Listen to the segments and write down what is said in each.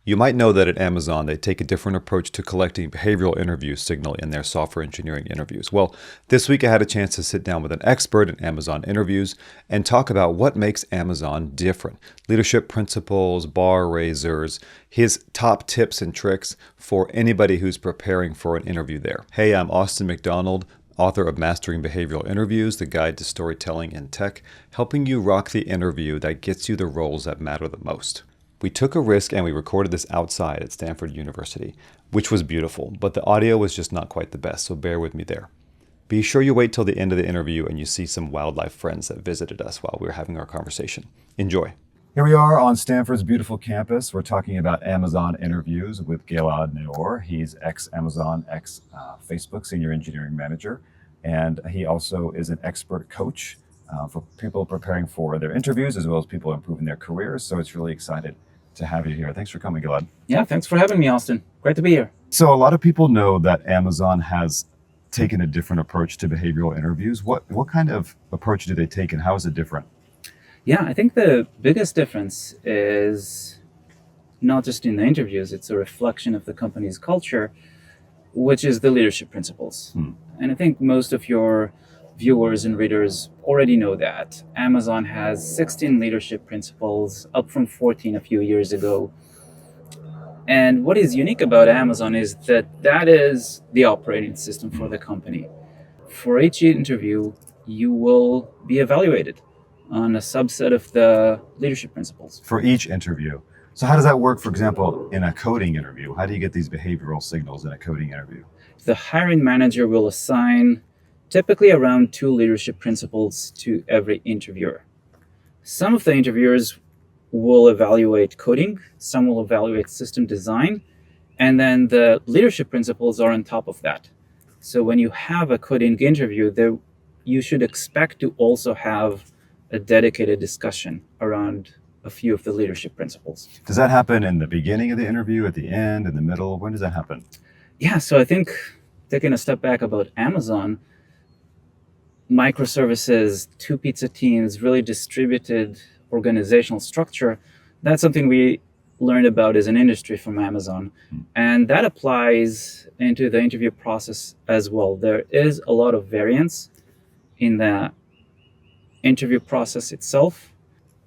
You might know that at Amazon, they take a different approach to collecting behavioral interview signal in their software engineering interviews. Well, this week I had a chance to sit down with an expert in Amazon interviews and talk about what makes Amazon different. Leadership principles, bar raisers, his top tips and tricks for anybody who's preparing for an interview there. Hey, I'm Austin McDonald, author of Mastering Behavioral Interviews, the guide to storytelling in tech, helping you rock the interview that gets you the roles that matter the most. We took a risk and we recorded this outside at Stanford University, which was beautiful, but the audio was just not quite the best, so bear with me there. Be sure you wait till the end of the interview and you see some wildlife friends that visited us while we were having our conversation. Enjoy. Here we are on Stanford's beautiful campus. We're talking about Amazon interviews with Gilad Neor. He's ex-Amazon, ex-Facebook senior engineering manager, and he also is an expert coach for people preparing for their interviews as well as people improving their careers. So it's really excited to have you here. Thanks for coming, Gilad. Yeah, thanks for having me, Austin. Great to be here. So a lot of people know that Amazon has taken a different approach to behavioral interviews. What kind of approach do they take and how is it different? Yeah, I think the biggest difference is not just in the interviews, it's a reflection of the company's culture, which is the leadership principles. And I think most of your viewers and readers already know that. Amazon has 16 leadership principles, up from 14 a few years ago. And what is unique about Amazon is that is the operating system for the company. For each interview, you will be evaluated on a subset of the leadership principles. For each interview. So how does that work, for example, in a coding interview? How do you get these behavioral signals in a coding interview? The hiring manager will assign typically around 2 leadership principles to every interviewer. Some of the interviewers will evaluate coding, some will evaluate system design, and then the leadership principles are on top of that. So when you have a coding interview, you should expect to also have a dedicated discussion around a few of the leadership principles. Does that happen in the beginning of the interview, at the end, in the middle? When does that happen? Yeah, so I think taking a step back about Amazon, microservices, 2 pizza teams, really distributed organizational structure, that's something we learned about as an industry from Amazon. And that applies into the interview process as well. There is a lot of variance in the interview process itself.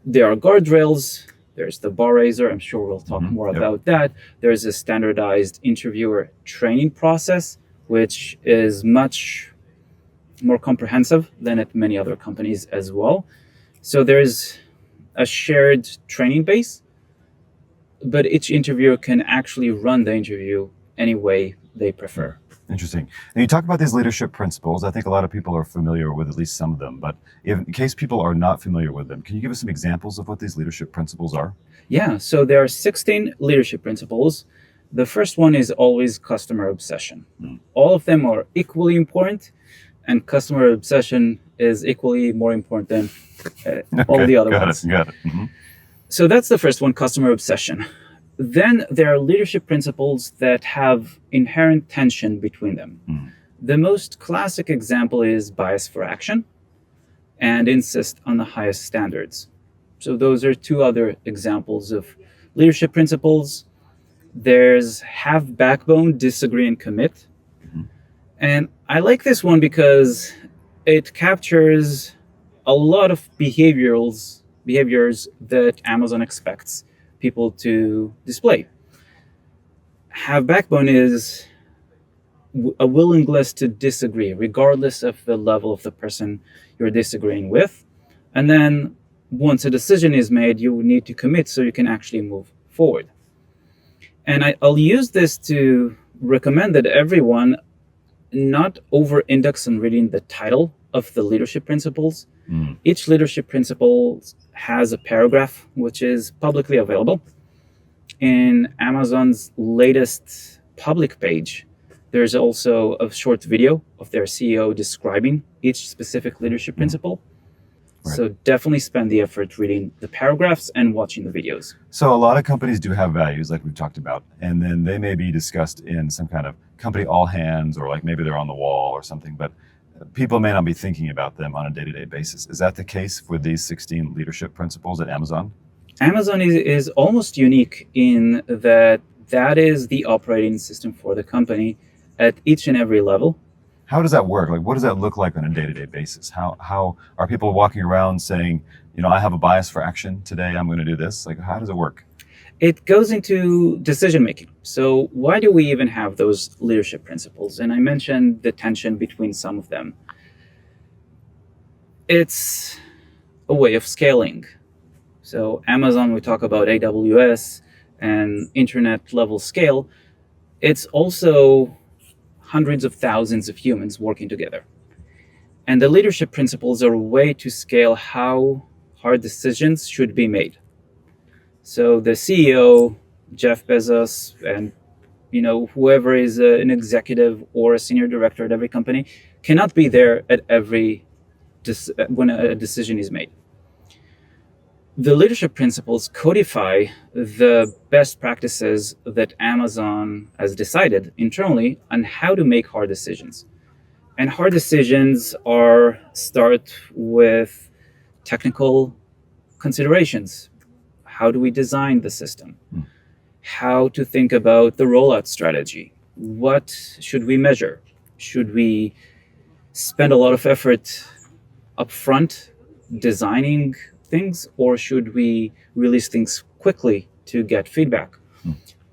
There are guardrails, there's the bar raiser, I'm sure we'll talk more about that. There's a standardized interviewer training process, which is much more comprehensive than at many other companies as well. So there's a shared training base, but each interviewer can actually run the interview any way they prefer. Interesting. And you talk about these leadership principles. I think a lot of people are familiar with at least some of them, but in case people are not familiar with them, can you give us some examples of what these leadership principles are? Yeah, so there are 16 leadership principles. The first one is always customer obsession. All of them are equally important, and customer obsession is equally more important than all the other ones. Got it. So that's the first one, customer obsession. Then there are leadership principles that have inherent tension between them. The most classic example is bias for action and insist on the highest standards. So those are 2 other examples of leadership principles. There's have backbone, disagree, and commit. And I like this one because it captures a lot of behaviors that Amazon expects people to display. Have backbone is a willingness to disagree, regardless of the level of the person you're disagreeing with. And then once a decision is made, you need to commit so you can actually move forward. And I'll use this to recommend that everyone not over-index on reading the title of the leadership principles. Each leadership principle has a paragraph which is publicly available. In Amazon's latest public page, there's also a short video of their CEO describing each specific leadership principle. Right. So definitely spend the effort reading the paragraphs and watching the videos. So a lot of companies do have values like we've talked about, and then they may be discussed in some kind of company all hands, or like maybe they're on the wall or something, but people may not be thinking about them on a day-to-day basis. Is that the case with these 16 leadership principles at Amazon? Amazon is almost unique in that is the operating system for the company at each and every level. How does that work? Like, what does that look like on a day-to-day basis? How are people walking around saying, I have a bias for action today, I'm going to do this? Like, how does it work? It goes into decision making. So why do we even have those leadership principles? And I mentioned the tension between some of them. It's a way of scaling. So Amazon, we talk about AWS and internet level scale. It's also hundreds of thousands of humans working together. And the leadership principles are a way to scale how hard decisions should be made. So the CEO, Jeff Bezos, and whoever is an executive or a senior director at every company cannot be there at every when a decision is made. The leadership principles codify the best practices that Amazon has decided internally on how to make hard decisions. And hard decisions start with technical considerations. How do we design the system? How to think about the rollout strategy? What should we measure? Should we spend a lot of effort upfront designing things, or should we release things quickly to get feedback?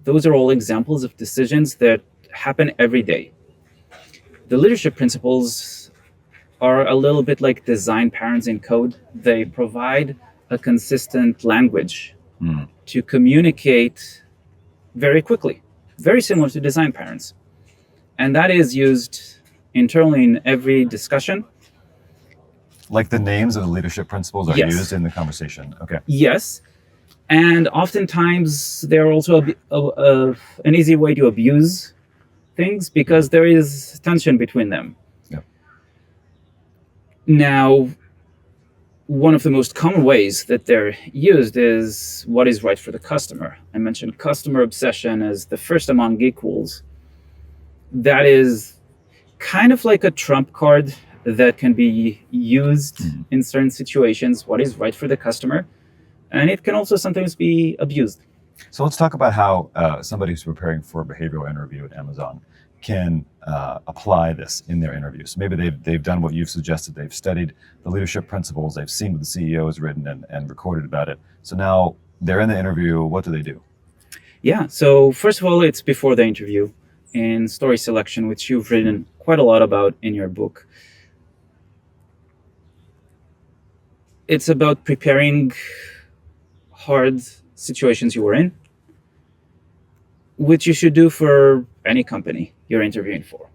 Those are all examples of decisions that happen every day. The leadership principles are a little bit like design patterns in code. They provide a consistent language to communicate very quickly, very similar to design patterns. And that is used internally in every discussion. Like the names of the leadership principles are Yes. used in the conversation. Okay. Yes. And oftentimes they're also an easy way to abuse things because there is tension between them. Yeah. Now, one of the most common ways that they're used is what is right for the customer. I mentioned customer obsession as the first among equals. That is kind of like a trump card that can be used in certain situations, what is right for the customer. And it can also sometimes be abused. So let's talk about how somebody who's preparing for a behavioral interview at Amazon can apply this in their interviews. Maybe they've done what you've suggested. They've studied the leadership principles. They've seen what the CEO has written and recorded about it. So now they're in the interview. What do? Yeah. So first of all, it's before the interview in story selection, which you've written quite a lot about in your book. It's about preparing hard situations you were in, which you should do for any company you're interviewing for.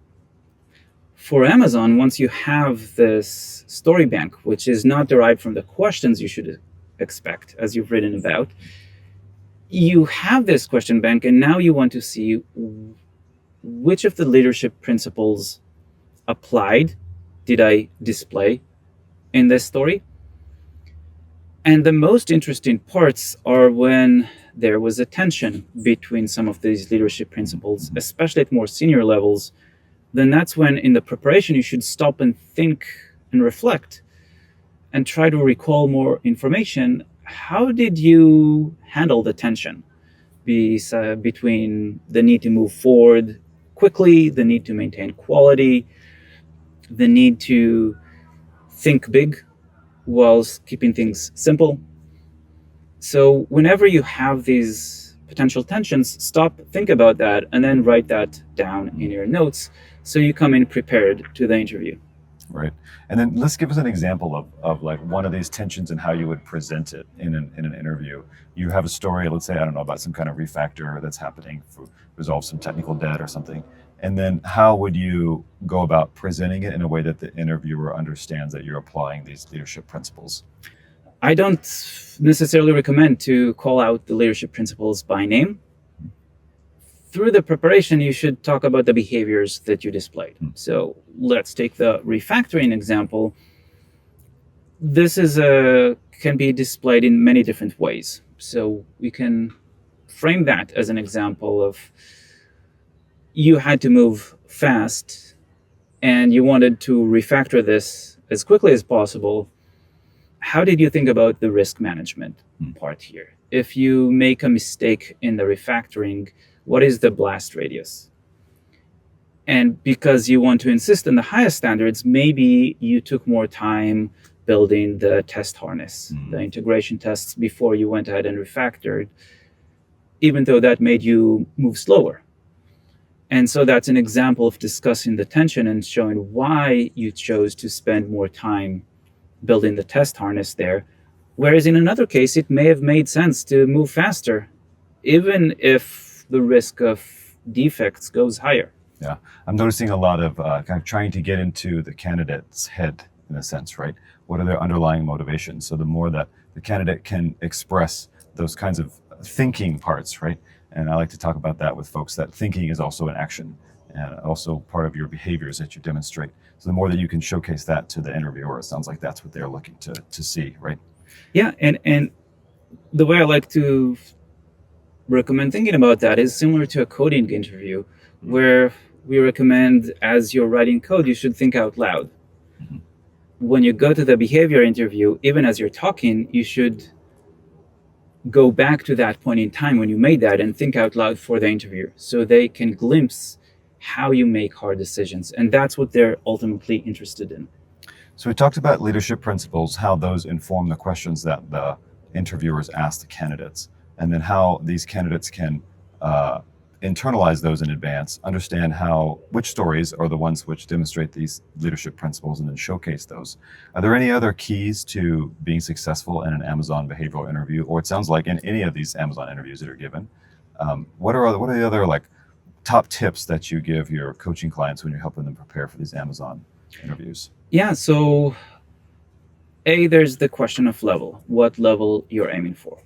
For Amazon, once you have this story bank, which is not derived from the questions you should expect, as you've written about, you have this question bank, and now you want to see which of the leadership principles applied did I display in this story. And the most interesting parts are when there was a tension between some of these leadership principles, especially at more senior levels. Then that's when in the preparation you should stop and think and reflect and try to recall more information. How did you handle the tension between the need to move forward quickly, the need to maintain quality, the need to think big whilst keeping things simple? So whenever you have these potential tensions, stop, think about that, and then write that down in your notes so you come in prepared to the interview. Right. And then let's give us an example of like one of these tensions and how you would present it in an interview. You have a story, let's say, I don't know, about some kind of refactor that's happening to resolve some technical debt or something. And then how would you go about presenting it in a way that the interviewer understands that you're applying these leadership principles? I don't necessarily recommend to call out the leadership principles by name. Through the preparation, you should talk about the behaviors that you displayed. So let's take the refactoring example. This can be displayed in many different ways. So we can frame that as an example of you had to move fast and you wanted to refactor this as quickly as possible. how did you think about the risk management part here? If you make a mistake in the refactoring, what is the blast radius? And because you want to insist on the highest standards, maybe you took more time building the test harness, the integration tests before you went ahead and refactored, even though that made you move slower. And so that's an example of discussing the tension and showing why you chose to spend more time building the test harness there. Whereas in another case, it may have made sense to move faster, even if the risk of defects goes higher. Yeah, I'm noticing a lot of kind of trying to get into the candidate's head in a sense, right? What are their underlying motivations? So the more that the candidate can express those kinds of thinking parts, right? And I like to talk about that with folks, that thinking is also an action and also part of your behaviors that you demonstrate. So the more that you can showcase that to the interviewer, it sounds like that's what they're looking to see, right? Yeah, and the way I like to recommend thinking about that is similar to a coding interview, where we recommend as you're writing code, you should think out loud. When you go to the behavior interview, even as you're talking, you should go back to that point in time when you made that and think out loud for the interviewer so they can glimpse how you make hard decisions. And that's what they're ultimately interested in. So we talked about leadership principles, how those inform the questions that the interviewers ask the candidates, and then how these candidates can internalize those in advance, understand which stories are the ones which demonstrate these leadership principles, and then showcase those. Are there any other keys to being successful in an Amazon behavioral interview, or it sounds like in any of these Amazon interviews that are given? What are the other like top tips that you give your coaching clients when you're helping them prepare for these Amazon interviews? Yeah, so there's the question of level, what level you're aiming for.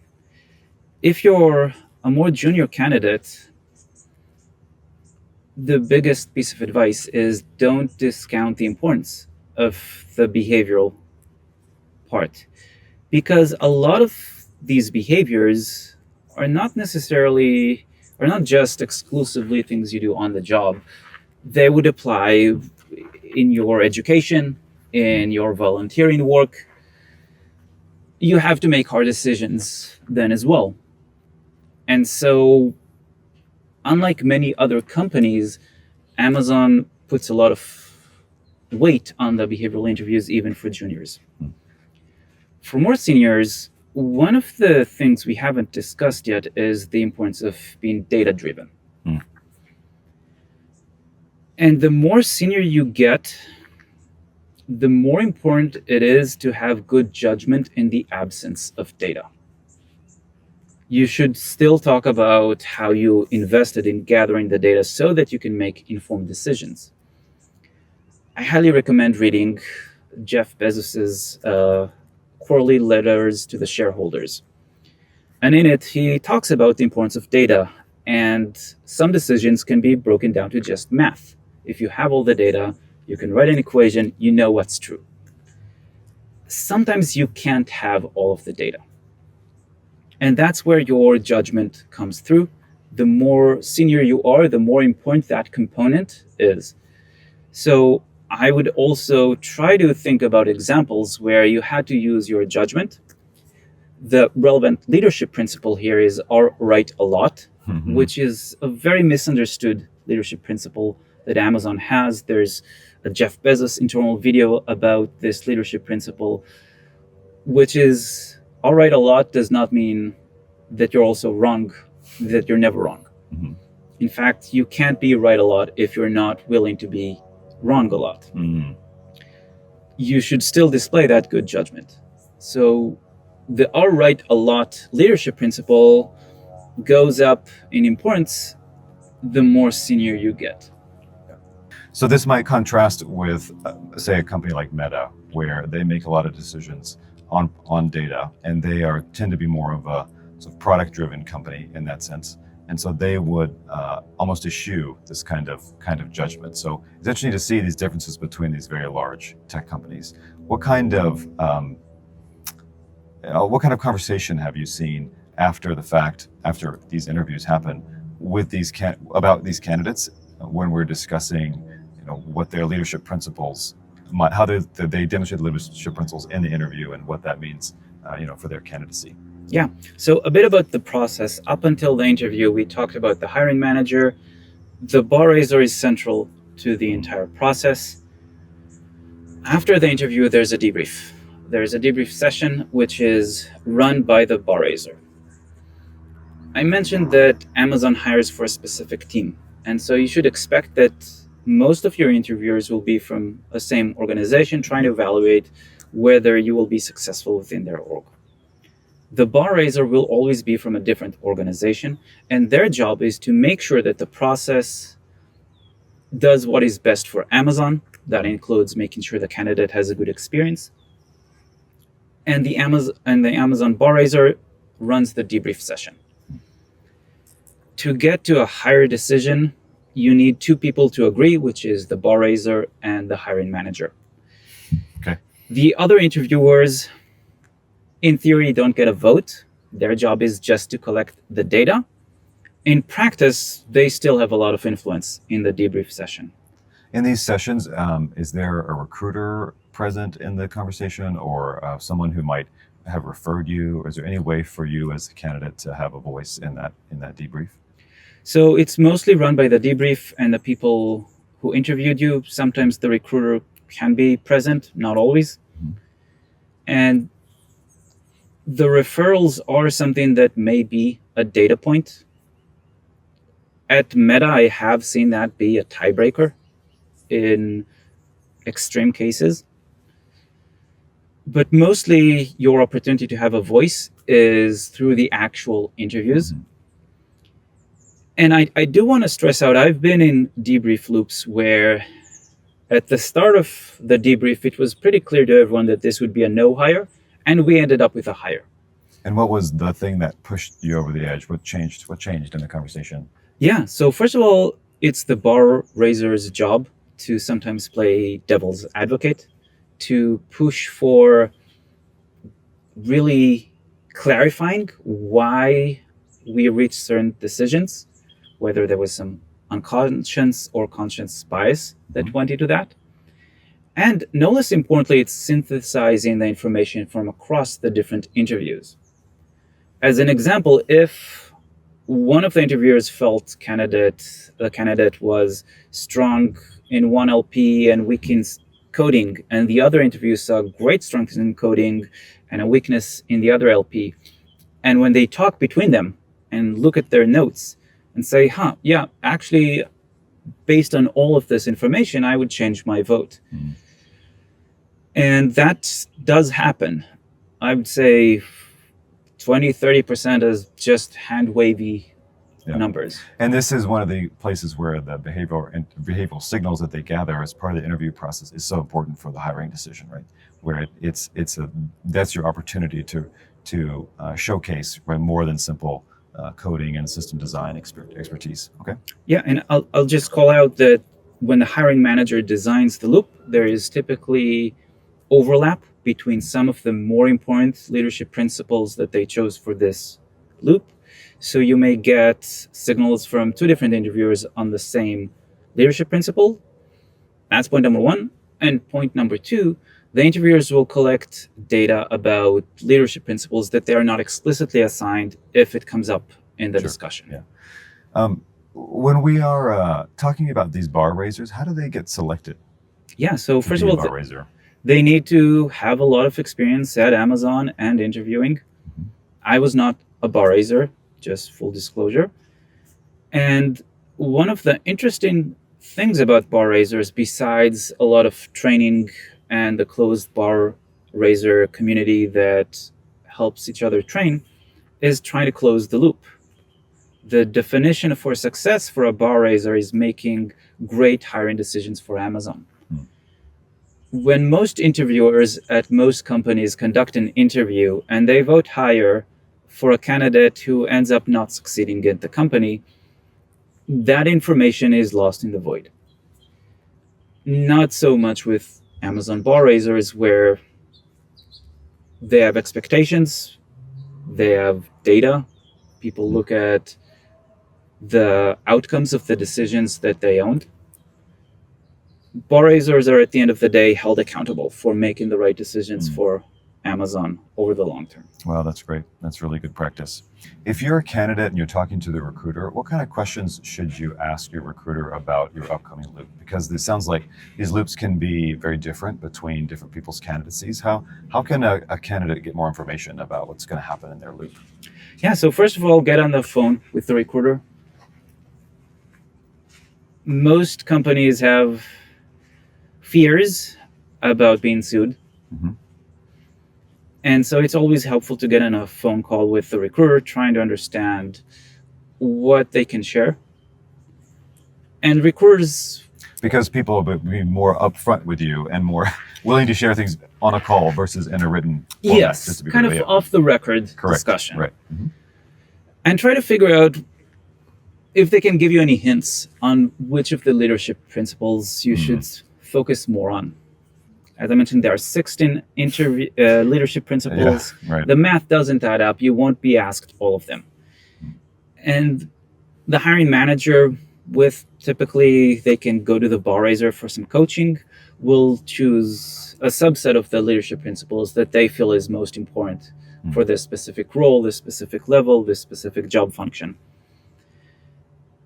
If you're a more junior candidate, the biggest piece of advice is don't discount the importance of the behavioral part, because a lot of these behaviors are not just exclusively things you do on the job. They would apply in your education, in your volunteering work. You have to make hard decisions then as well. And so, unlike many other companies, Amazon puts a lot of weight on the behavioral interviews, even for juniors. For more seniors, one of the things we haven't discussed yet is the importance of being data-driven. And the more senior you get, the more important it is to have good judgment in the absence of data. You should still talk about how you invested in gathering the data so that you can make informed decisions. I highly recommend reading Jeff Bezos's quarterly letters to the shareholders. And in it, he talks about the importance of data, and some decisions can be broken down to just math. If you have all the data, you can write an equation, you know what's true. Sometimes you can't have all of the data. And that's where your judgment comes through. The more senior you are, the more important that component is. So I would also try to think about examples where you had to use your judgment. The relevant leadership principle here is write a lot, which is a very misunderstood leadership principle that Amazon has. There's a Jeff Bezos internal video about this leadership principle, which is write a lot does not mean that you're also wrong, that you're never wrong. In fact, you can't be right a lot if you're not willing to be wrong a lot. You should still display that good judgment. So the write a lot leadership principle goes up in importance the more senior you get. So this might contrast with, say, a company like Meta, where they make a lot of decisions on data, and they tend to be more of a sort of product-driven company in that sense. And so they would almost eschew this kind of judgment. So it's interesting to see these differences between these very large tech companies. What kind of conversation have you seen after the fact, after these interviews happen, with about these candidates when we're discussing, what their leadership principles how they demonstrate the leadership principles in the interview and what that means, for their candidacy. Yeah. So a bit about the process. Up until the interview, we talked about the hiring manager. The bar raiser is central to the entire process. After the interview, there's a debrief. There's a debrief session, which is run by the bar raiser. I mentioned that Amazon hires for a specific team. And so you should expect that most of your interviewers will be from the same organization, trying to evaluate whether you will be successful within their org. The bar raiser will always be from a different organization, and their job is to make sure that the process does what is best for Amazon. That includes making sure the candidate has a good experience. And the Amazon bar raiser runs the debrief session. To get to a higher decision, you need two people to agree, which is the bar raiser and the hiring manager. Okay. The other interviewers, in theory, don't get a vote. Their job is just to collect the data. In practice, they still have a lot of influence in the debrief session. In these sessions, is there a recruiter present in the conversation, or someone who might have referred you? Or is there any way for you as a candidate to have a voice in that debrief? So it's mostly run by the debrief and the people who interviewed you. Sometimes the recruiter can be present, not always. Mm-hmm. And the referrals are something that may be a data point. At Meta, I have seen that be a tiebreaker in extreme cases. But mostly your opportunity to have a voice is through the actual interviews. Mm-hmm. And I do want to stress out, I've been in debrief loops where at the start of the debrief, it was pretty clear to everyone that this would be a no hire, and we ended up with a hire. And what was the thing that pushed you over the edge? What changed in the conversation? Yeah, so first of all, it's the bar raiser's job to sometimes play devil's advocate, to push for really clarifying why we reached certain decisions, whether there was some unconscious or conscious bias that went into that. And no less importantly, it's synthesizing the information from across the different interviews. As an example, if one of the interviewers felt the candidate was strong in one LP and weak in coding, and the other interview saw great strengths in coding and a weakness in the other LP, and when they talk between them and look at their notes and say, yeah, actually, based on all of this information, I would change my vote. Mm. And that does happen. I would say 20-30% is just hand-wavy numbers. And this is one of the places where the behavioral signals that they gather as part of the interview process is so important for the hiring decision, right? Where that's your opportunity to showcase, right, more than simple coding and system design expertise. Okay. Yeah, and I'll just call out that when the hiring manager designs the loop, there is typically overlap between some of the more important leadership principles that they chose for this loop. So you may get signals from two different interviewers on the same leadership principle. That's point number one. And point number two, the interviewers will collect data about leadership principles that they are not explicitly assigned if it comes up in the discussion. Yeah. When we are talking about these bar raisers, how do they get selected? Yeah, so first of all, they need to have a lot of experience at Amazon and interviewing. Mm-hmm. I was not a bar raiser, just full disclosure. And one of the interesting things about bar raisers, besides a lot of training and the closed bar raiser community that helps each other train, is trying to close the loop. The definition for success for a bar raiser is making great hiring decisions for Amazon. When most interviewers at most companies conduct an interview and they vote higher for a candidate who ends up not succeeding at the company, that information is lost in the void. Not so much with Amazon bar raisers, where they have expectations, they have data, people look at the outcomes of the decisions that they owned. bar raisers are at the end of the day held accountable for making the right decisions for Amazon over the long term. Wow, that's great. That's really good practice. If you're a candidate and you're talking to the recruiter, what kind of questions should you ask your recruiter about your upcoming loop? Because this sounds like these loops can be very different between different people's candidacies. How can a candidate get more information about what's going to happen in their loop? Yeah, so first of all, get on the phone with the recruiter. Most companies have fears about being sued. Mhm. And so it's always helpful to get on a phone call with the recruiter, trying to understand what they can share. And recruiters, Because people will be more upfront with you and more willing to share things on a call versus in a written format. yes, just to be kind of really off the record correct. discussion. Right. Mhm. And try to figure out if they can give you any hints on which of the leadership principles you should focus more on. As I mentioned, there are 16 leadership principles. Yeah, right. The math doesn't add up. You won't be asked all of them. And the hiring manager, with typically they can go to the bar raiser for some coaching, will choose a subset of the leadership principles that they feel is most important for this specific role, this specific level, this specific job function.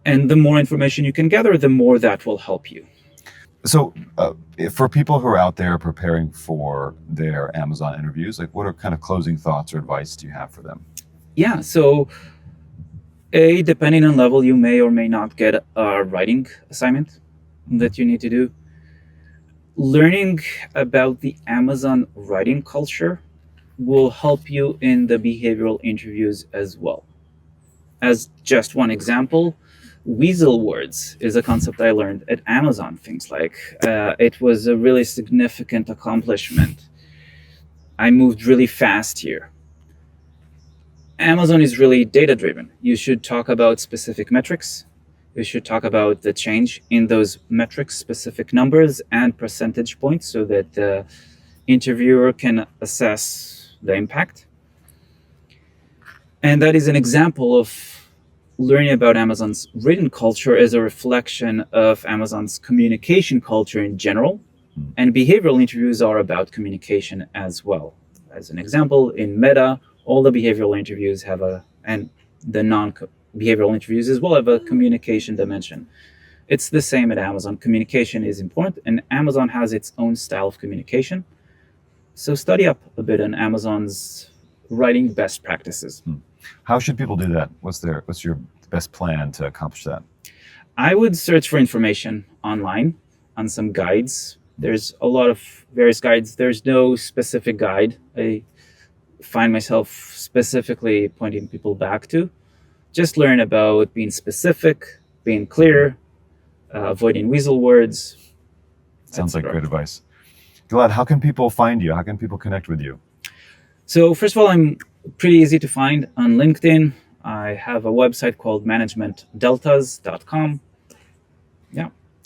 And the more information you can gather, the more that will help you. So, for people who are out there preparing for their Amazon interviews, like what are kind of closing thoughts or advice do you have for them? Yeah, so depending on level, you may or may not get a writing assignment that you need to do. Learning about the Amazon writing culture will help you in the behavioral interviews as well. As just one example, weasel words is a concept I learned at Amazon. Things like it was a really significant accomplishment. I moved really fast here. Amazon is really data driven. You should talk about specific metrics. You should talk about the change in those metrics, specific numbers and percentage points, so that the interviewer can assess the impact. And that is an example of learning about Amazon's written culture as a reflection of Amazon's communication culture in general. And behavioral interviews are about communication as well. As an example, in Meta, all the behavioral interviews have and the non-behavioral interviews as well have a communication dimension. It's the same at Amazon. Communication is important, and Amazon has its own style of communication. So study up a bit on Amazon's writing best practices. How should people do that? What's your best plan to accomplish that? I would search for information online on some guides. There's a lot of various guides. There's no specific guide I find myself specifically pointing people back to. Just learn about being specific, being clear, avoiding weasel words. Sounds like etc. great advice. Gilad, how can people find you? How can people connect with you? So first of all, I'm pretty easy to find on LinkedIn. I have a website called managementdeltas.com.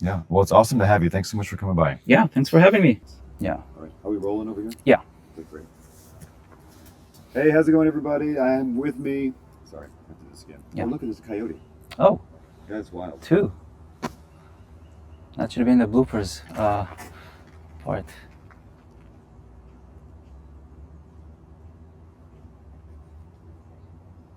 Yeah. Well, it's awesome to have you. Thanks so much for coming by. Yeah, thanks for having me. Yeah. All right. Are we rolling over here? Yeah. Okay, great. Hey, how's it going, everybody? I am with me. Sorry, I have to do this again. Yeah. Oh, look at this coyote. Oh, That's wild. 2. That should have been the bloopers part.